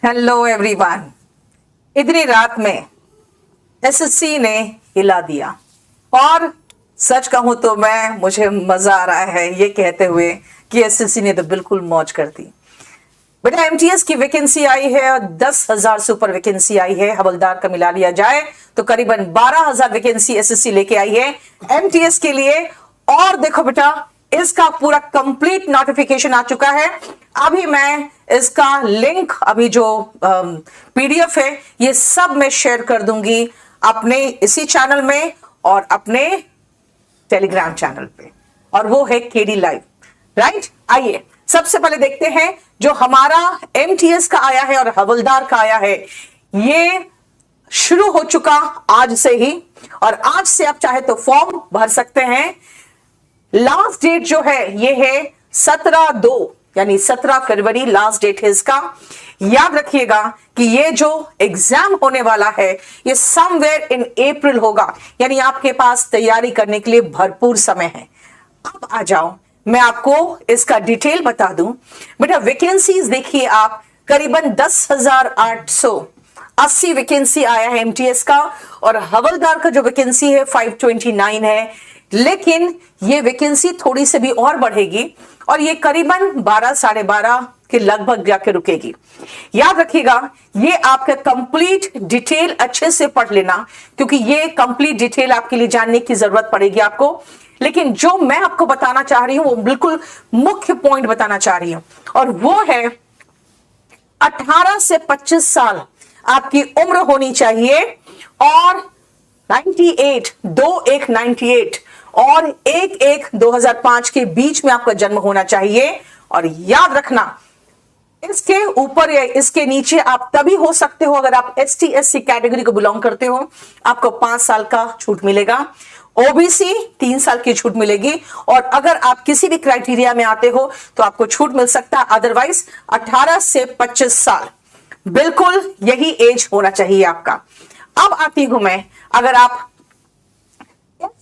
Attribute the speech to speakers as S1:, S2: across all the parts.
S1: Hello everyone. इतनी रात में एसएससी ने हिला दिया और सच कहूं तो मुझे मजा आ रहा है ये कहते हुए कि एसएससी ने तो बिल्कुल मौज कर दी। बेटा एमटीएस की वैकेंसी आई है और 10,000 से ऊपर वैकेंसी आई है। हवलदार का मिला लिया जाए तो करीबन 12,000 वैकेंसी एसएससी लेके आई है एमटीएस के लिए। और देखो बेटा इसका पूरा कंप्लीट नोटिफिकेशन आ चुका है। अभी मैं इसका लिंक अभी जो पीडीएफ है ये सब मैं शेयर कर दूंगी अपने इसी चैनल में और अपने टेलीग्राम चैनल पे, और वो है केडी लाइव। राइट, आइए सबसे पहले देखते हैं जो हमारा एमटीएस का आया है और हवलदार का आया है। ये शुरू हो चुका आज से ही और आज से आप चाहे तो फॉर्म भर सकते हैं। लास्ट डेट जो है ये है 17/2 यानी 17 फरवरी लास्ट डेट है इसका। याद रखिएगा कि ये जो एग्जाम होने वाला है ये समवेयर इन अप्रैल होगा, यानी आपके पास तैयारी करने के लिए भरपूर समय है। अब आ जाओ मैं आपको इसका डिटेल बता दूं। बेटा वैकेंसीज देखिए आप, करीबन 10,880 वैकेंसी आया है एमटीएस का और हवलदार का जो वैकेंसी है 529 है। लेकिन ये वैकेंसी थोड़ी से भी और बढ़ेगी और ये करीबन 12 साढ़े 12 के लगभग जाके रुकेगी। याद रखिएगा ये आपका कंप्लीट डिटेल अच्छे से पढ़ लेना, क्योंकि ये कंप्लीट डिटेल आपके लिए जानने की जरूरत पड़ेगी आपको। लेकिन जो मैं आपको बताना चाह रही हूं वो बिल्कुल मुख्य पॉइंट बताना चाह रही हूं, और वो है 18 से 25 साल आपकी उम्र होनी चाहिए और 98 और 1/1/2005 के बीच में आपका जन्म होना चाहिए। और याद रखना इसके ऊपर या इसके नीचे आप तभी हो सकते हो अगर आप एसटी एससी कैटेगरी को बिलोंग करते हो, आपको 5 साल का छूट मिलेगा। ओबीसी 3 साल की छूट मिलेगी, और अगर आप किसी भी क्राइटेरिया में आते हो तो आपको छूट मिल सकता है। अदरवाइज 18 से 25 साल बिल्कुल यही एज होना चाहिए आपका। अब आती हूं मैं, अगर आप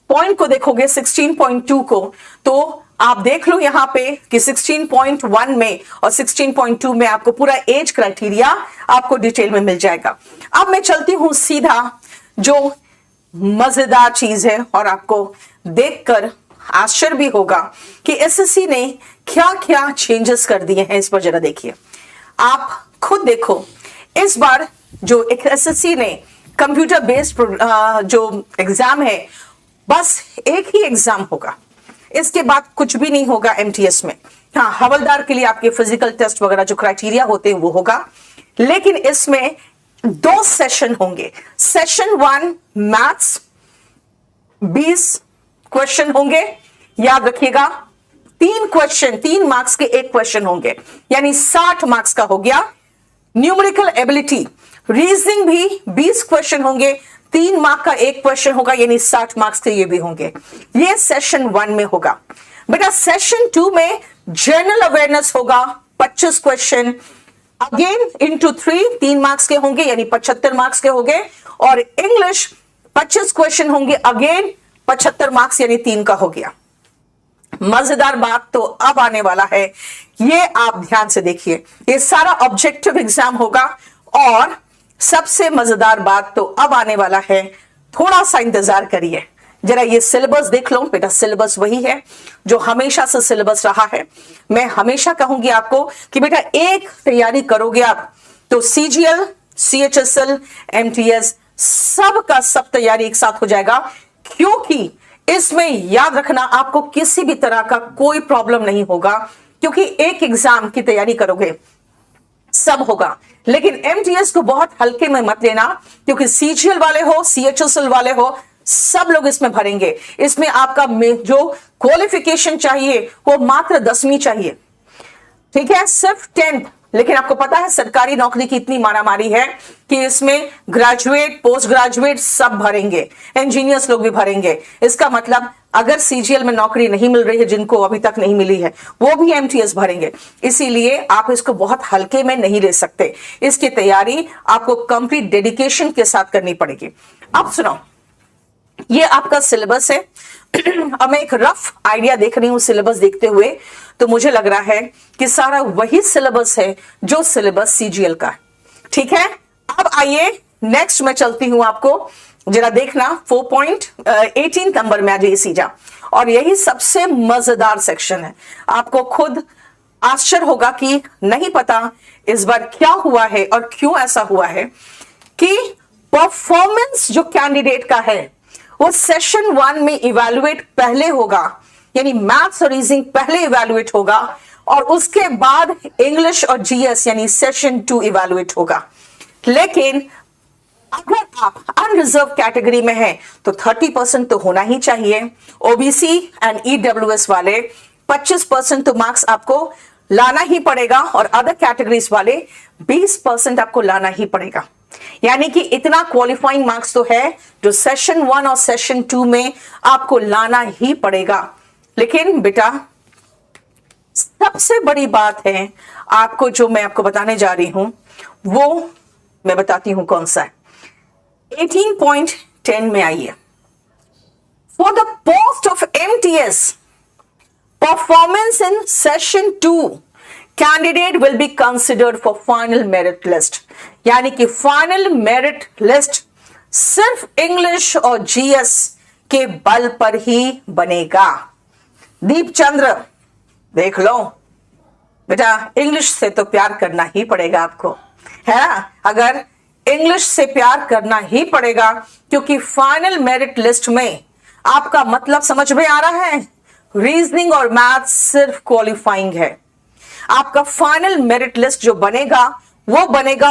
S1: पॉइंट को देखोगे 16.2 को, तो आप देख लो यहां पे कि 16.1 में और 16.2 में आपको पूरा एज क्राइटेरिया आपको डिटेल में मिल जाएगा। अब मैं चलती हूं सीधा जो मजेदार चीज है, और आपको देखकर आश्चर्य भी होगा कि एसएससी ने क्या क्या चेंजेस कर दिए हैं। इस पर जरा देखिए, आप खुद देखो। इस बार जो एसएससी ने कंप्यूटर बेस्ड जो एग्जाम है, बस एक ही एग्जाम होगा, इसके बाद कुछ भी नहीं होगा एमटीएस में। हाँ, हवलदार के लिए आपके फिजिकल टेस्ट वगैरह जो क्राइटेरिया होते हैं वो होगा, लेकिन इसमें 2 सेशन होंगे। सेशन 1 मैथ्स 20 क्वेश्चन होंगे। याद रखिएगा 3 क्वेश्चन, 3 मार्क्स के 1 क्वेश्चन होंगे, यानी 60 मार्क्स का हो गया। न्यूमेरिकल एबिलिटी रीजनिंग भी 20 क्वेश्चन होंगे, 3 मार्क का 1 क्वेश्चन होगा, यानी 60 मार्क्स के ये भी होंगे। ये सेशन 1 में होगा। बेटा सेशन 2 में जनरल अवेयरनेस होगा 25 क्वेश्चन, अगेन इंटू 3 मार्क्स के होंगे, यानी 75 मार्क्स के होंगे। और इंग्लिश 25 क्वेश्चन होंगे, अगेन 75 मार्क्स, यानी 3 का हो गया। मजेदार बात तो अब आने वाला है, ये आप ध्यान से देखिए। ये सारा ऑब्जेक्टिव एग्जाम होगा, और सबसे मजेदार बात तो अब आने वाला है, थोड़ा सा इंतजार करिए। जरा ये सिलेबस देख लो। बेटा सिलेबस वही है जो हमेशा से सिलेबस रहा है। मैं हमेशा कहूंगी आपको कि बेटा एक तैयारी करोगे आप तो सीजीएल, सीएचएसएल, एमटीएस सब का सब तैयारी एक साथ हो जाएगा, क्योंकि इसमें याद रखना आपको किसी भी तरह का कोई प्रॉब्लम नहीं होगा, क्योंकि एक एग्जाम की तैयारी करोगे सब होगा। लेकिन एमटीएस को बहुत हल्के में मत लेना, क्योंकि सीजीएल वाले हो, सीएचएसएल वाले हो, सब लोग इसमें भरेंगे। इसमें आपका जो क्वालिफिकेशन चाहिए वो मात्र 10वीं चाहिए, ठीक है, सिर्फ 10th। लेकिन आपको पता है सरकारी नौकरी की इतनी मारामारी है कि इसमें ग्रेजुएट, पोस्ट ग्रेजुएट सब भरेंगे, इंजीनियर्स लोग भी भरेंगे। इसका मतलब अगर सीजीएल में नौकरी नहीं मिल रही है, जिनको अभी तक नहीं मिली है, वो भी एमटीएस भरेंगे। इसीलिए आप इसको बहुत हल्के में नहीं ले सकते। इसकी तैयारी आपको कंप्लीट डेडिकेशन के साथ करनी पड़ेगी। अब सुनो, ये आपका सिलेबस है। अब मैं एक रफ आइडिया देख रही हूं सिलेबस देखते हुए, तो मुझे लग रहा है कि सारा वही सिलेबस है जो सिलेबस सीजीएल का है। ठीक है, अब आइए नेक्स्ट मैं चलती हूं, आपको जरा देखना 4.18 नंबर में आ जाइए सीधा, और यही सबसे मजेदार सेक्शन है। आपको खुद आश्चर्य होगा कि नहीं पता इस बार क्या हुआ है और क्यों ऐसा हुआ है कि परफॉर्मेंस जो कैंडिडेट का है वो सेशन 1 में इवैल्यूएट पहले होगा, यानी मैथ्स और रीजनिंग पहले इवैल्यूएट होगा, और उसके बाद इंग्लिश और जीएस यानी सेशन 2 इवैल्यूएट होगा। लेकिन अगर आप अनरिजर्व कैटेगरी में हैं तो 30% तो होना ही चाहिए। ओबीसी एंड ईडब्ल्यूएस वाले 25% तो मार्क्स आपको लाना ही पड़ेगा, और अदर कैटेगरीज वाले 20% आपको लाना ही पड़ेगा। यानी कि इतना क्वालिफाइंग मार्क्स तो है जो सेशन 1 और सेशन 2 में आपको लाना ही पड़ेगा। लेकिन बेटा सबसे बड़ी बात है आपको, जो मैं आपको बताने जा रही हूं वो मैं बताती हूं कौन सा है। 18.10 में आइए, for the post of MTS performance in session 2 candidate will be considered for final merit list. यानी कि फाइनल मेरिट लिस्ट सिर्फ इंग्लिश और जीएस के बल पर ही बनेगा। दीपचंद्र देख लो बेटा, इंग्लिश से तो प्यार करना ही पड़ेगा आपको, है ना? अगर इंग्लिश से प्यार करना ही पड़ेगा, क्योंकि फाइनल मेरिट लिस्ट में आपका मतलब समझ में आ रहा है, रीजनिंग और मैथ्स सिर्फ क्वालिफाइंग है। आपका फाइनल मेरिट लिस्ट जो बनेगा वो बनेगा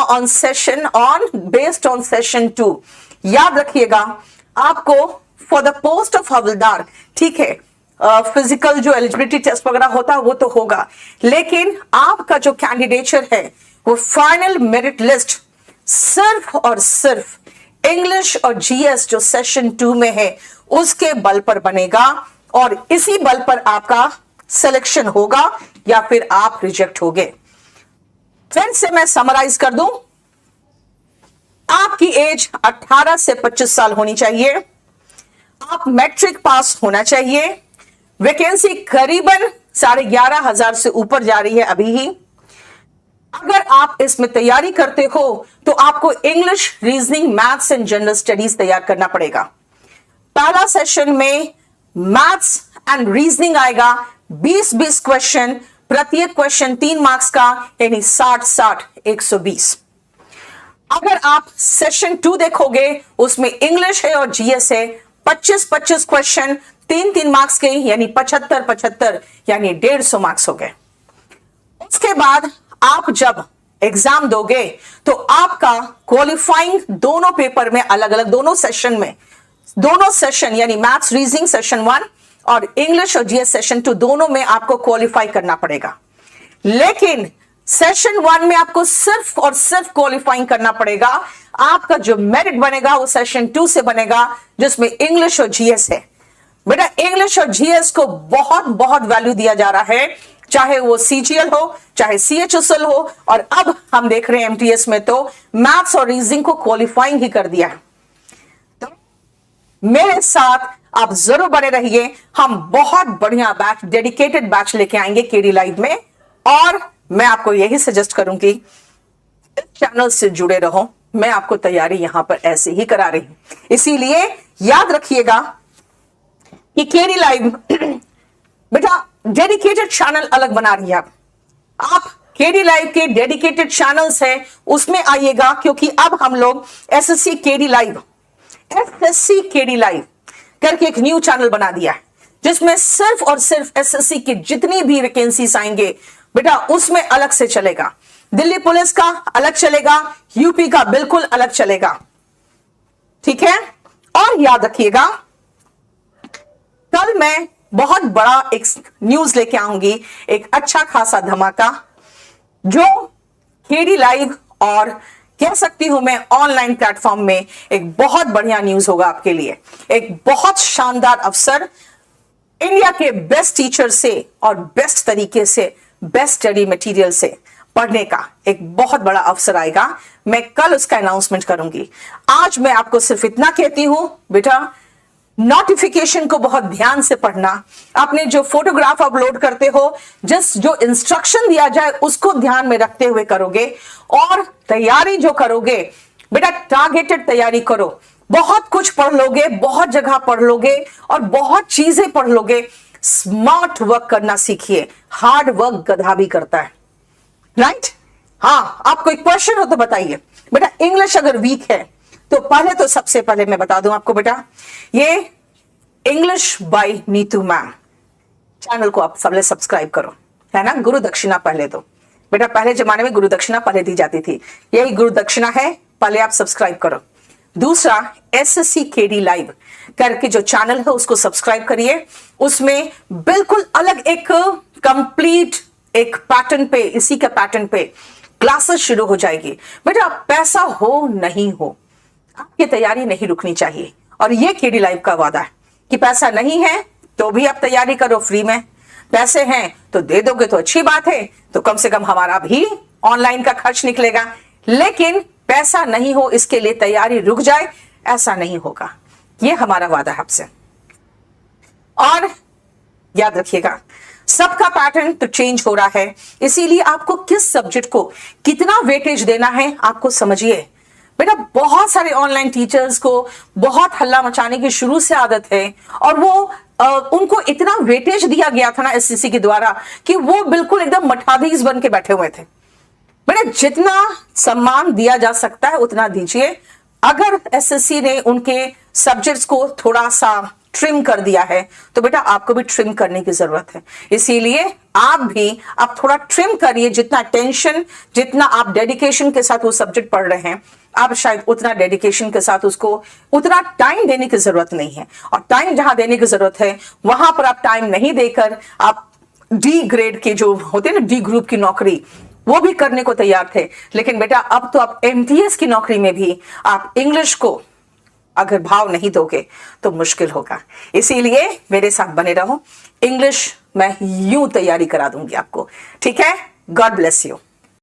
S1: बेस्ड ऑन सेशन 2। याद रखिएगा, आपको फॉर द पोस्ट ऑफ हवलदार, ठीक है, फिजिकल जो एलिजिबिलिटी टेस्ट वगैरह होता है वो तो होगा, लेकिन आपका जो कैंडिडेचर है वो फाइनल मेरिट लिस्ट सिर्फ और सिर्फ इंग्लिश और जीएस जो सेशन 2 में है उसके बल पर बनेगा, और इसी बल पर आपका सिलेक्शन होगा या फिर आप रिजेक्ट होगे। फिर से मैं समराइज कर दूं, आपकी एज 18 से 25 साल होनी चाहिए, आप मैट्रिक पास होना चाहिए, वैकेंसी करीबन 11,500 से ऊपर जा रही है अभी ही। अगर आप इसमें तैयारी करते हो तो आपको English, reasoning, maths and general studies तैयार करना पड़ेगा। पहला सेशन में मैथ्स एंड रीजनिंग आएगा 20-20 क्वेश्चन, प्रत्येक क्वेश्चन 3 मार्क्स का, यानी 60-60 120। अगर आप सेशन 2 देखोगे उसमें इंग्लिश है और जीएस है, 25-25 क्वेश्चन 3-3 मार्क्स के, यानी 75-75, यानी 150 मार्क्स हो गए। उसके बाद आप जब एग्जाम दोगे तो आपका क्वालिफाइंग दोनों पेपर में अलग अलग, दोनों सेशन यानी मैथ्स रीजनिंग सेशन 1 और इंग्लिश और जीएस सेशन 2 दोनों में आपको क्वालिफाई करना पड़ेगा। लेकिन सेशन 1 में आपको सिर्फ और सिर्फ क्वालिफाइंग करना पड़ेगा। आपका जो मेरिट बनेगा वो सेशन 2 से बनेगा जिसमें इंग्लिश और जीएस है। बेटा इंग्लिश और जीएस को बहुत बहुत वैल्यू दिया जा रहा है, चाहे वो सीजीएल हो, चाहे सीएचएसएल हो, और अब हम देख रहे हैं एमटीएस में तो मैथ्स और रीजनिंग को क्वालिफाइंग ही कर दिया है। तो मेरे साथ आप जरूर बने रहिए, हम बहुत बढ़िया बैच, डेडिकेटेड बैच लेके आएंगे केडी लाइव में, और मैं आपको यही सजेस्ट करूंगी इस चैनल से जुड़े रहो। मैं आपको तैयारी यहां पर ऐसे ही करा रही हूं, इसीलिए याद रखिएगा कि केडी लाइव बेटा डेडिकेटेड चैनल अलग बना रही है। आप केडी लाइव के डेडिकेटेड चैनल्स है उसमें आइएगा, क्योंकि अब हम लोग एसएससी केडी लाइव करके एक न्यू चैनल बना दिया है, जिसमें सिर्फ और सिर्फ एसएससी की जितनी भी वैकेंसीज आएंगे बेटा उसमें अलग से चलेगा। दिल्ली पुलिस का अलग चलेगा, यूपी का बिल्कुल अलग चलेगा, ठीक है। और याद रखिएगा कल मैं बहुत बड़ा एक न्यूज लेके आऊंगी, एक अच्छा खासा धमाका, जो केडी लाइव और कह सकती हूं मैं ऑनलाइन प्लेटफॉर्म में एक बहुत बढ़िया न्यूज होगा आपके लिए। एक बहुत शानदार अवसर, इंडिया के बेस्ट टीचर से और बेस्ट तरीके से, बेस्ट स्टडी मटेरियल से पढ़ने का एक बहुत बड़ा अवसर आएगा। मैं कल उसका अनाउंसमेंट करूंगी। आज मैं आपको सिर्फ इतना कहती हूं बेटा, नोटिफिकेशन को बहुत ध्यान से पढ़ना, अपने जो फोटोग्राफ अपलोड करते हो, जो इंस्ट्रक्शन दिया जाए उसको ध्यान में रखते हुए करोगे। और तैयारी जो करोगे बेटा, टारगेटेड तैयारी करो। बहुत कुछ पढ़ लोगे, बहुत जगह पढ़ लोगे और बहुत चीजें पढ़ लोगे। स्मार्ट वर्क करना सीखिए, हार्ड वर्क गधा भी करता है, राइट? हाँ, आपको एक क्वेश्चन हो तो बताइए बेटा, इंग्लिश अगर वीक है तो पहले तो सबसे पहले मैं बता दूं आपको बेटा, ये English by Neetu ma'am channel को आप सबले सब्सक्राइब करो, है ना? गुरु दक्षिणा पहले तो बेटा, पहले जमाने में गुरु दक्षिणा पहले दी जाती थी, यही गुरु दक्षिणा है, पहले आप सब्सक्राइब करो। दूसरा, एसएससी केडी लाइव करके जो चैनल है उसको सब्सक्राइब करिए। उसमें बिल्कुल अलग एक कंप्लीट एक पैटर्न पे, इसी के पैटर्न पे क्लासेस शुरू हो जाएगी बेटा। पैसा हो नहीं हो, आपकी तैयारी नहीं रुकनी चाहिए। और ये केडी लाइव का वादा है कि पैसा नहीं है तो भी आप तैयारी करो फ्री में, पैसे हैं तो दे दोगे तो अच्छी बात है, तो कम से कम हमारा भी ऑनलाइन का खर्च निकलेगा। लेकिन पैसा नहीं हो इसके लिए तैयारी रुक जाए, ऐसा नहीं होगा। ये हमारा वादा है आपसे। और याद रखिएगा, सबका पैटर्न तो चेंज हो रहा है, इसीलिए आपको किस सब्जेक्ट को कितना वेटेज देना है आपको समझिए बेटा। बहुत सारे ऑनलाइन टीचर्स को बहुत हल्ला मचाने की शुरू से आदत है, और वो उनको इतना वेटेज दिया गया था ना एसएससी के द्वारा कि वो बिल्कुल एकदम मठाधीश बन के बैठे हुए थे। बेटा, जितना सम्मान दिया जा सकता है उतना दीजिए। अगर एसएससी ने उनके सब्जेक्ट्स को थोड़ा सा ट्रिम कर दिया है तो बेटा आपको भी ट्रिम करने की जरूरत है। इसीलिए आप थोड़ा ट्रिम करिए। जितना टेंशन, जितना आप डेडिकेशन के साथ वो सब्जेक्ट पढ़ रहे हैं, आप शायद उतना डेडिकेशन के साथ उसको उतना टाइम देने की जरूरत नहीं है। और टाइम जहां देने की जरूरत है वहां पर आप टाइम नहीं देकर आप डी ग्रेड के जो होते हैं ना, डी ग्रुप की नौकरी, वो भी करने को तैयार थे। लेकिन बेटा अब तो आप एमटीएस की नौकरी में भी आप इंग्लिश को अगर भाव नहीं दोगे तो मुश्किल होगा। इसीलिए मेरे साथ बने रहो, इंग्लिश मैं यूं तैयारी करा दूंगी आपको, ठीक है? God bless you.